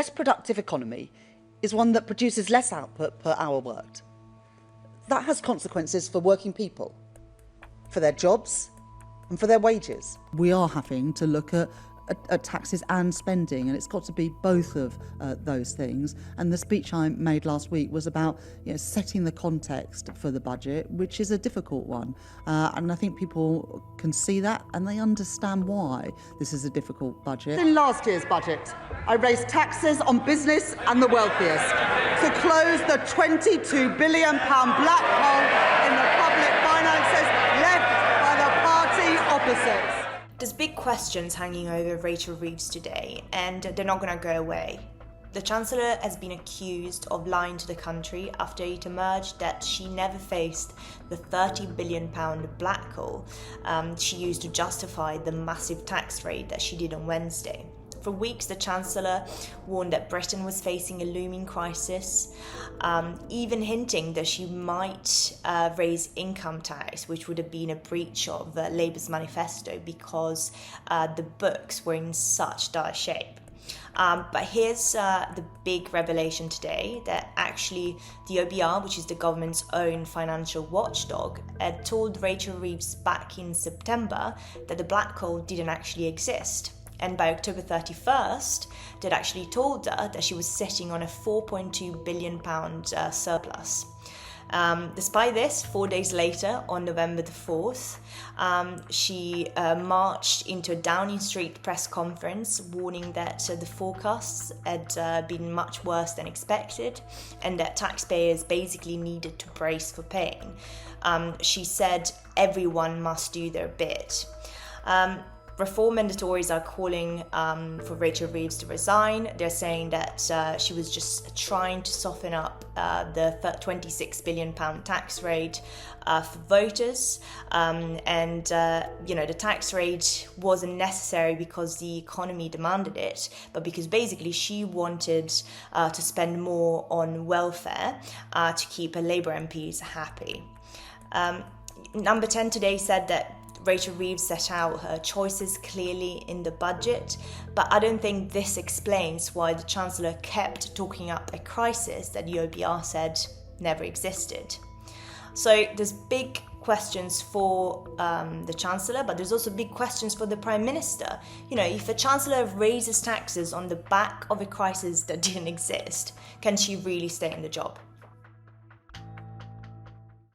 less productive economy is one that produces less output per hour worked. That has consequences for working people, for their jobs and for their wages. We are having to look at taxes and spending, and it's got to be both of those things. And the speech I made last week was about setting the context for the budget, which is a difficult one. And I think people can see that and they understand why this is a difficult budget. In last year's budget, I raised taxes on business and the wealthiest to close the £22 billion black hole in the public finances left by the party opposites. There's big questions hanging over Rachel Reeves today, and they're not going to go away. The Chancellor has been accused of lying to the country after it emerged that she never faced the £30 billion black hole she used to justify the massive tax raid that she did on Wednesday. For weeks, the Chancellor warned that Britain was facing a looming crisis, even hinting that she might raise income tax, which would have been a breach of Labour's manifesto because the books were in such dire shape. But here's the big revelation today, that actually the OBR, which is the government's own financial watchdog, had told Rachel Reeves back in September that the black hole didn't actually exist. And by October 31st, they'd actually told her that she was sitting on a £4.2 billion surplus. Despite this, 4 days later, on November the 4th, she marched into a Downing Street press conference warning that the forecasts had been much worse than expected and that taxpayers basically needed to brace for pain. She said everyone must do their bit. Reform and the Tories are calling for Rachel Reeves to resign. They're saying that she was just trying to soften up the £26 billion tax rate for voters. The tax rate wasn't necessary because the economy demanded it, but because basically she wanted to spend more on welfare to keep her Labour MPs happy. Number 10 today said that Rachel Reeves set out her choices clearly in the budget, but I don't think this explains why the Chancellor kept talking up a crisis that the OBR said never existed. So there's big questions for the Chancellor, but there's also big questions for the Prime Minister. If a Chancellor raises taxes on the back of a crisis that didn't exist, can she really stay in the job?